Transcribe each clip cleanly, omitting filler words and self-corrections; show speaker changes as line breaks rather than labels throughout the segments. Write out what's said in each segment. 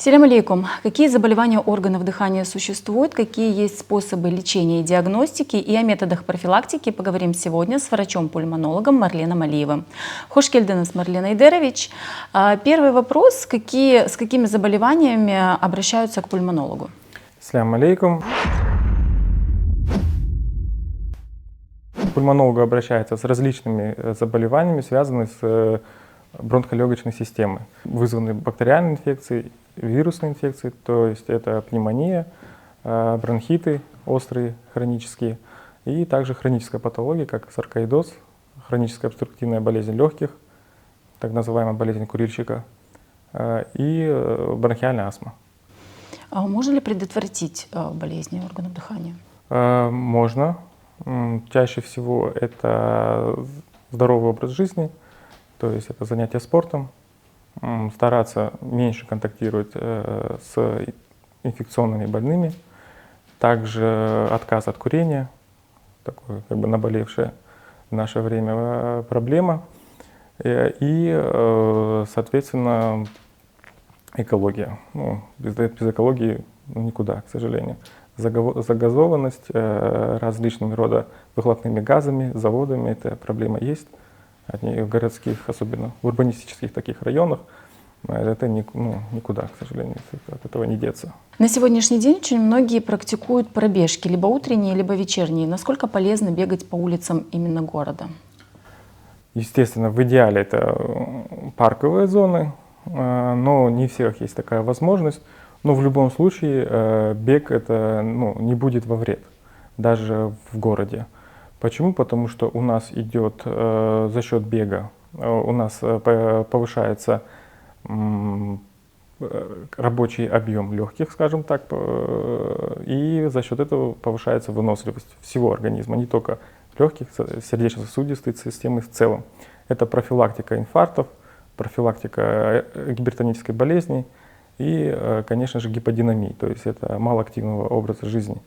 Селям алейкум. Какие заболевания органов дыхания существуют, какие есть способы лечения и диагностики, и о методах профилактики поговорим сегодня с врачом-пульмонологом Марленом Алиевым. Хош келдіңіз, Марлен Айдерович. Первый вопрос. С какими заболеваниями обращаются к пульмонологу?
Селям алейкум. К пульмонологу обращаются с различными заболеваниями, связанными с бронхолегочной системой, вызванные бактериальной инфекцией, вирусной инфекцией, то есть это пневмония, бронхиты острые, хронические, и также хроническая патология, как саркоидоз, хроническая обструктивная болезнь легких, так называемая болезнь курильщика, и бронхиальная астма.
А можно ли предотвратить болезни органов дыхания?
Можно. Чаще всего это здоровый образ жизни, то есть это занятие спортом, стараться меньше контактировать с инфекционными больными, также отказ от курения, такое как бы наболевшая в наше время проблема, и, соответственно, экология. Без экологии никуда, к сожалению. Загазованность различными рода выхлопными газами, заводами, эта проблема есть. Они в городских, особенно в урбанистических таких районах, это никуда, к сожалению, от этого не деться.
На сегодняшний день очень многие практикуют пробежки, либо утренние, либо вечерние. Насколько полезно бегать по улицам именно города?
Естественно, в идеале это парковые зоны, но не у всех есть такая возможность. Но в любом случае бег это не будет во вред, даже в городе. Почему? Потому что у нас идет за счет бега, у нас повышается рабочий объем легких, скажем так, и за счет этого повышается выносливость всего организма, не только легких, сердечно-сосудистой системы в целом. Это профилактика инфарктов, профилактика гипертонической болезни и, конечно же, гиподинамии, то есть это малоактивного образа жизни.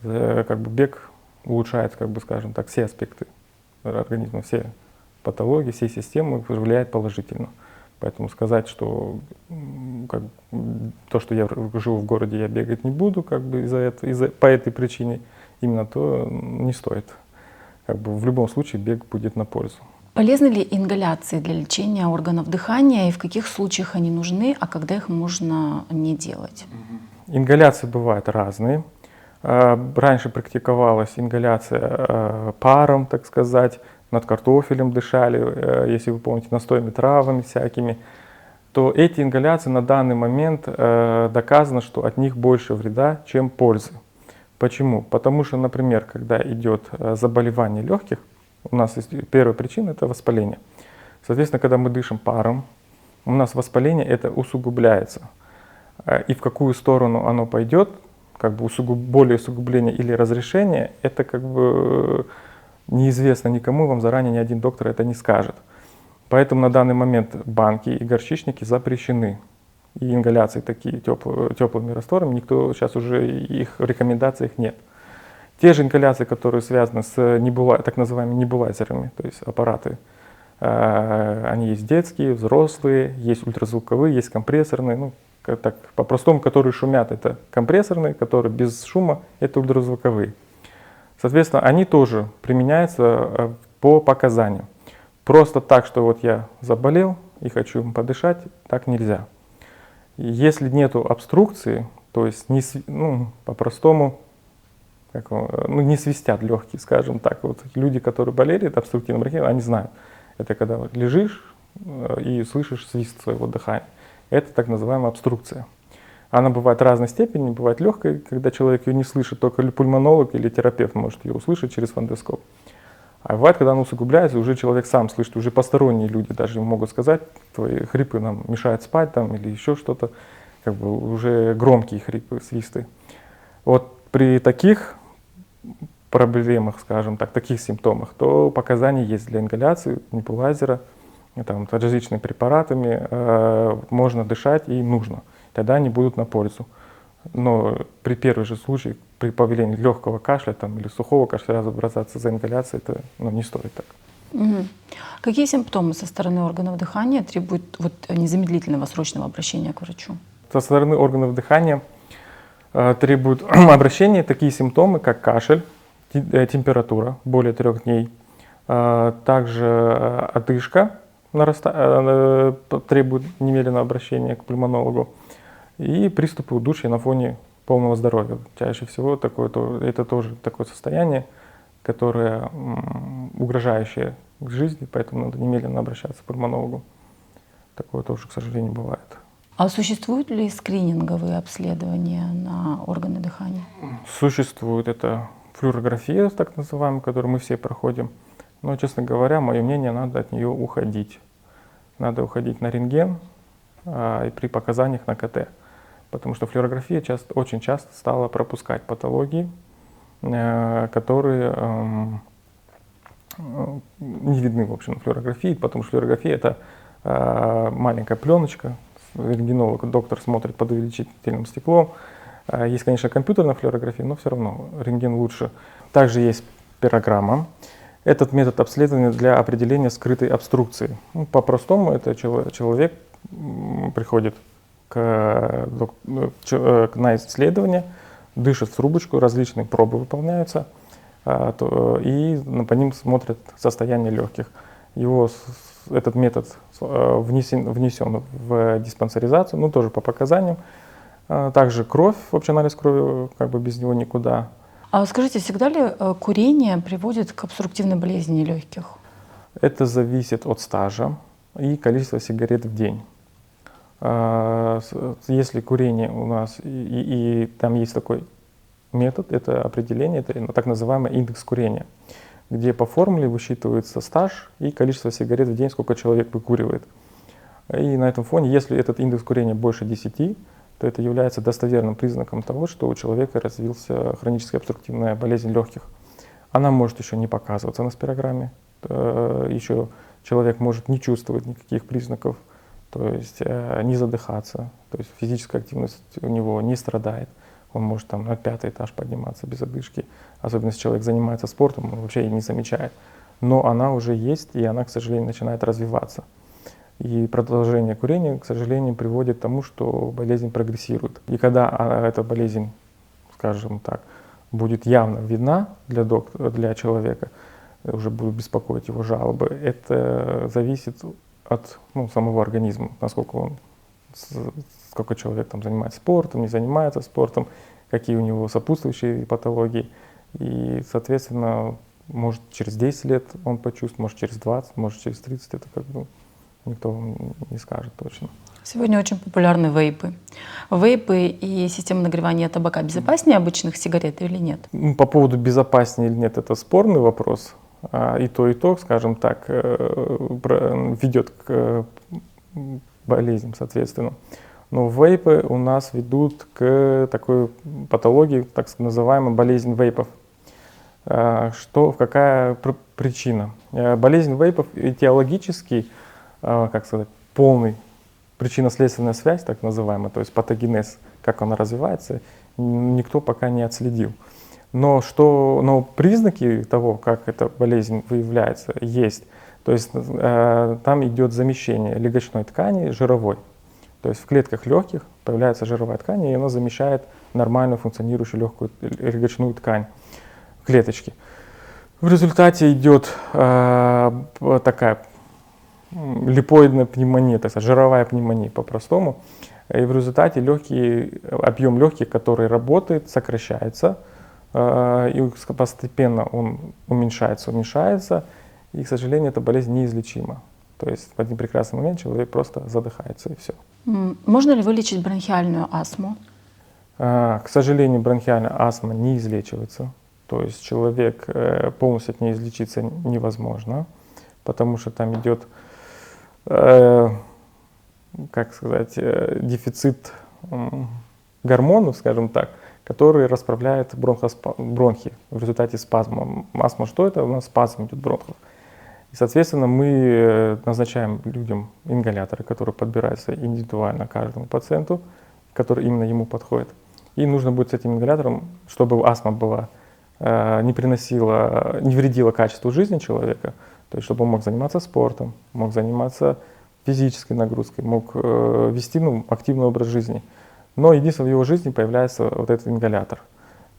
Как бы бег улучшает, как бы, скажем так, все аспекты организма, все патологии, всей системы влияет положительно. Поэтому сказать, что то, что я живу в городе, я бегать не буду, как бы по этой причине, именно то не стоит. Как бы в любом случае бег будет на пользу.
Полезны ли ингаляции для лечения органов дыхания и в каких случаях они нужны, а когда их можно не делать?
Ингаляции бывают разные. Раньше практиковалась ингаляция паром, так сказать, над картофелем дышали, если вы помните, настоями травами всякими, то эти ингаляции на данный момент доказано, что от них больше вреда, чем пользы. Почему? Потому что, например, когда идет заболевание легких, у нас есть первая причина – это воспаление. Соответственно, когда мы дышим паром, у нас воспаление это усугубляется. И в какую сторону оно пойдет, как бы более усугубление или разрешение, это как бы неизвестно никому, вам заранее ни один доктор это не скажет. Поэтому на данный момент банки и горчичники запрещены. И ингаляции такие теплыми растворами, никто сейчас уже их в рекомендациях нет. Те же ингаляции, которые связаны с так называемыми небулайзерами, то есть аппараты, они есть детские, взрослые, есть ультразвуковые, есть компрессорные. Так, по-простому, которые шумят, это компрессорные, которые без шума, это ультразвуковые. Соответственно, они тоже применяются по показанию. Просто так, что вот я заболел и хочу подышать, так нельзя. Если нету обструкции, то есть по-простому не свистят легкие, скажем так. Вот люди, которые болели обструктивным бронхитом, они знают. Это когда вот лежишь и слышишь свист своего дыхания. Это так называемая обструкция. Она бывает разной степени, бывает легкой, когда человек ее не слышит, только пульмонолог или терапевт может ее услышать через фондоскоп. А бывает, когда она усугубляется, уже человек сам слышит, уже посторонние люди даже могут сказать, твои хрипы нам мешают спать там, или еще что-то, как бы уже громкие хрипы, свисты. Вот при таких проблемах, скажем так, таких симптомах, то показания есть для ингаляции, небулайзера, различными препаратами, можно дышать и нужно. Тогда они будут на пользу. Но при первом же случае, при появлении легкого кашля или сухого кашля, сразу бросаться за ингаляцией, это не стоит так.
Угу. Какие симптомы со стороны органов дыхания требуют незамедлительного срочного обращения к врачу?
со стороны органов дыхания требуют обращения такие симптомы, как кашель, температура более 3 дней, также одышка требует немедленного обращения к пульмонологу и приступы удушья на фоне полного здоровья. Чаще всего это тоже такое состояние, которое угрожающее к жизни, поэтому надо немедленно обращаться к пульмонологу. Такое тоже, к сожалению, бывает.
А существуют ли скрининговые обследования на органы дыхания?
Существует это флюорография, так называемая, которую мы все проходим. Но, честно говоря, мое мнение, надо от нее уходить. Надо уходить на рентген и при показаниях на КТ. Потому что флюорография очень часто стала пропускать патологии, которые не видны, в общем, на флюорографии, потому что флюорография — это маленькая пленочка, рентгенолог, доктор смотрит под увеличительным стеклом. Есть, конечно, компьютерная флюорография, но все равно рентген лучше. Также есть пирограмма. Этот метод обследования для определения скрытой обструкции. Ну, по-простому, это человек приходит на исследование, дышит в трубочку, различные пробы выполняются, и по ним смотрят состояние легких. Этот метод внесен в диспансеризацию, ну тоже по показаниям. Также кровь, общий анализ крови, как бы без него никуда.
А скажите, всегда ли курение приводит к обструктивной болезни легких?
Это зависит от стажа и количества сигарет в день. Если курение у нас, и там есть такой метод, это определение, это так называемый индекс курения, где по формуле высчитывается стаж и количество сигарет в день, сколько человек выкуривает. И на этом фоне, если этот индекс курения больше 10, то это является достоверным признаком того, что у человека развился хроническая обструктивная болезнь легких. Она может еще не показываться на спирограмме, еще человек может не чувствовать никаких признаков, то есть не задыхаться, то есть физическая активность у него не страдает. Он может там на 5-й этаж подниматься без одышки. Особенно если человек занимается спортом, он вообще и не замечает. Но она уже есть, и она, к сожалению, начинает развиваться. И продолжение курения, к сожалению, приводит к тому, что болезнь прогрессирует. И когда эта болезнь, скажем так, будет явно видна для человека, уже будут беспокоить его жалобы, это зависит от самого организма, сколько человек там занимается спортом, не занимается спортом, какие у него сопутствующие патологии. И, соответственно, может через 10 лет он почувствует, может через 20, может через 30, это как бы никто вам не скажет точно.
Сегодня очень популярны вейпы. Вейпы и система нагревания табака безопаснее обычных сигарет или нет?
По поводу безопаснее или нет, это спорный вопрос. И то, скажем так, ведет к болезням, соответственно. Но вейпы у нас ведут к такой патологии, так называемой болезнь вейпов. Какая причина? Болезнь вейпов этиологически, как сказать, полный причинно-следственная связь, так называемая, то есть патогенез, как она развивается, никто пока не отследил. Но признаки того, как эта болезнь выявляется, есть. То есть там идет замещение легочной ткани жировой. То есть в клетках легких появляется жировая ткань, и она замещает нормальную функционирующую легкую легочную ткань клеточки. В результате идет такая липоидная пневмония, так сказать, жировая пневмония по-простому. И в результате объем легких, который работает, сокращается. И постепенно он уменьшается, и, к сожалению, эта болезнь неизлечима. То есть в один прекрасный момент человек просто задыхается, и все.
Можно ли вылечить бронхиальную астму?
К сожалению, бронхиальная астма не излечивается. То есть человек полностью от нее излечиться невозможно, потому что там идет, дефицит гормонов, скажем так, которые расправляют бронхи в результате спазма. Астма что это? У нас спазм идет бронхов. И, соответственно, мы назначаем людям ингаляторы, которые подбираются индивидуально каждому пациенту, который именно ему подходит. И нужно будет с этим ингалятором, чтобы астма не вредила качеству жизни человека, то есть чтобы он мог заниматься спортом, мог заниматься физической нагрузкой, мог вести активный образ жизни. Но единственное, в его жизни появляется вот этот ингалятор.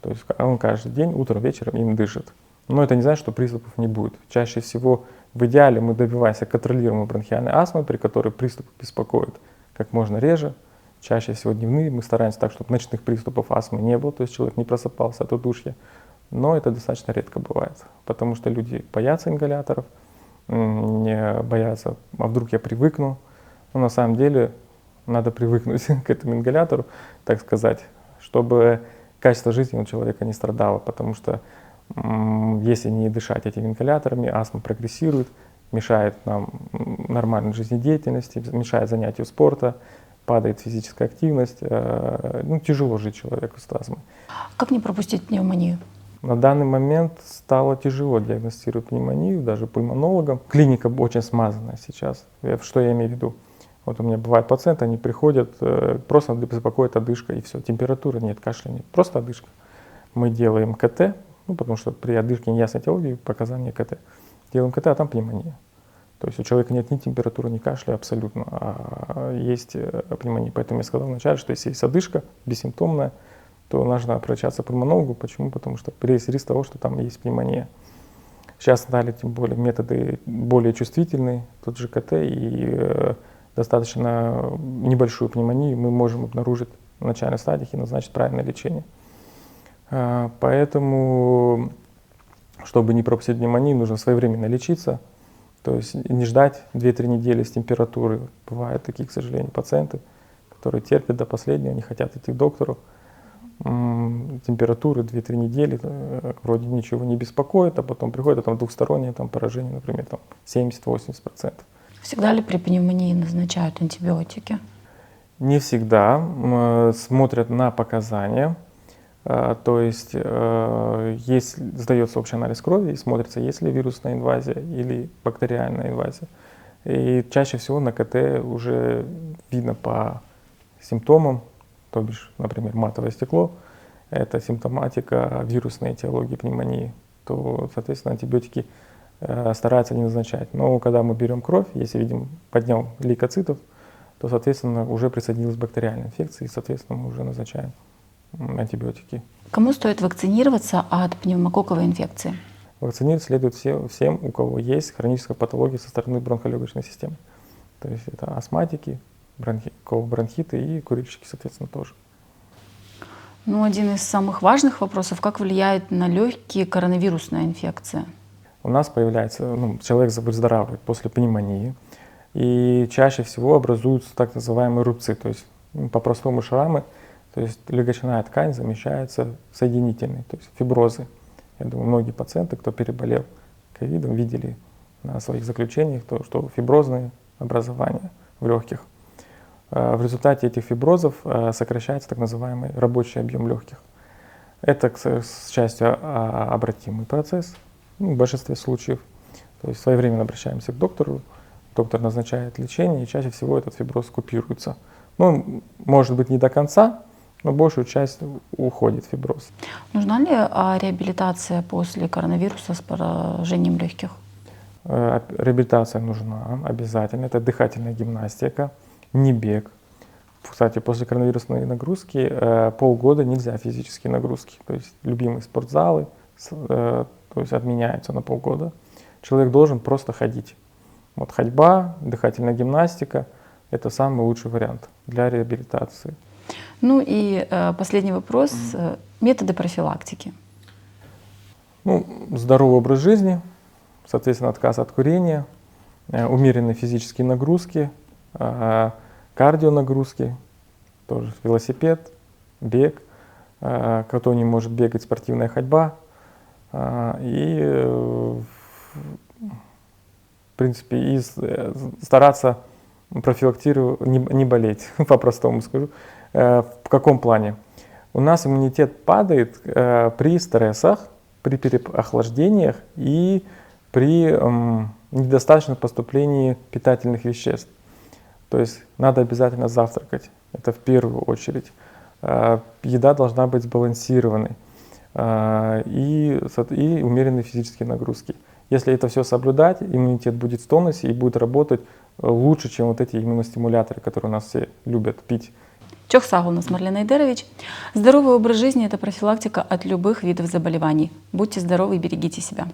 То есть он каждый день, утром, вечером им дышит. Но это не значит, что приступов не будет. Чаще всего в идеале мы добиваемся контролируемой бронхиальной астмы, при которой приступ беспокоит как можно реже. Чаще всего дневные. Мы стараемся так, чтобы ночных приступов астмы не было, то есть человек не просыпался от удушья. Но это достаточно редко бывает, потому что люди боятся ингаляторов, не боятся, а вдруг я привыкну. Но на самом деле надо привыкнуть к этому ингалятору, так сказать, чтобы качество жизни у человека не страдало, потому что если не дышать этими ингаляторами, астма прогрессирует, мешает нам нормальной жизнедеятельности, мешает занятию спорта, падает физическая активность, тяжело жить человеку с астмой.
Как не пропустить пневмонию?
На данный момент стало тяжело диагностировать пневмонию, даже пульмонологам. Клиника очень смазанная сейчас. Что я имею в виду? Вот у меня бывают пациенты, они приходят, просто беспокоит одышка и все. Температуры нет, кашля нет, просто одышка. Мы делаем КТ, потому что при одышке неясной этиологии показания КТ. Делаем КТ, а там пневмония. То есть у человека нет ни температуры, ни кашля абсолютно, а есть пневмония. Поэтому я сказал вначале, что если есть одышка бессимптомная, то нужно обращаться к пульмонологу. Почему? Потому что есть риск того, что там есть пневмония. Сейчас стали тем более методы более чувствительные, тот же КТ, и достаточно небольшую пневмонию мы можем обнаружить в начальной стадии и назначить правильное лечение. Поэтому, чтобы не пропустить пневмонию, нужно своевременно лечиться, то есть не ждать 2-3 недели с температурой. Бывают такие, к сожалению, пациенты, которые терпят до последнего, не хотят идти к доктору. Температуры 2-3 недели, вроде ничего не беспокоит, а потом приходит двухстороннее поражение, например, 70-80%.
Всегда ли при пневмонии назначают антибиотики?
Не всегда. Смотрят на показания. То есть сдается общий анализ крови и смотрится, есть ли вирусная инвазия или бактериальная инвазия. И чаще всего на КТ уже видно по симптомам, то бишь, например, матовое стекло, это симптоматика вирусной этиологии пневмонии, то, соответственно, антибиотики стараются не назначать. Но когда мы берем кровь, если видим подъем лейкоцитов, то, соответственно, уже присоединилась бактериальная инфекция, и, соответственно, мы уже назначаем антибиотики.
Кому стоит вакцинироваться от пневмококковой инфекции?
Вакцинировать следует всем, у кого есть хроническая патология со стороны бронхолегочной системы. То есть это астматики, бронхиты и курильщики, соответственно, тоже.
Один из самых важных вопросов, как влияет на легкие коронавирусная инфекция?
У нас появляется, человек выздоравливает после пневмонии, и чаще всего образуются так называемые рубцы, то есть по-простому шрамы, то есть легочная ткань замещается соединительной, то есть фиброзы. Я думаю, многие пациенты, кто переболел ковидом, видели на своих заключениях, что фиброзные образования в легких. В результате этих фиброзов сокращается так называемый рабочий объем легких. Это, к счастью, обратимый процесс в большинстве случаев. То есть своевременно обращаемся к доктору, доктор назначает лечение, и чаще всего этот фиброз купируется. Может быть, не до конца, но большую часть уходит фиброз.
Нужна ли реабилитация после коронавируса с поражением легких?
Реабилитация нужна обязательно. Это дыхательная гимнастика, не бег. Кстати, после коронавирусной нагрузки полгода нельзя физические нагрузки. То есть любимые спортзалы отменяются на полгода. Человек должен просто ходить. Ходьба, дыхательная гимнастика – это самый лучший вариант для реабилитации.
И последний вопрос. Методы профилактики.
Здоровый образ жизни, соответственно, отказ от курения, умеренные физические нагрузки, кардионагрузки, тоже велосипед, бег, кто не может бегать, спортивная ходьба. И, в принципе, стараться профилактировать, не болеть, по-простому скажу. В каком плане? У нас иммунитет падает при стрессах, при переохлаждениях и при недостаточном поступлении питательных веществ. То есть надо обязательно завтракать, это в первую очередь. Еда должна быть сбалансированной и умеренные физические нагрузки. Если это все соблюдать, иммунитет будет в тонусе и будет работать лучше, чем вот эти иммуностимуляторы, которые у нас все любят пить.
Чох Сагулнас, Марлен Айдерович. Здоровый образ жизни – это профилактика от любых видов заболеваний. Будьте здоровы и берегите себя.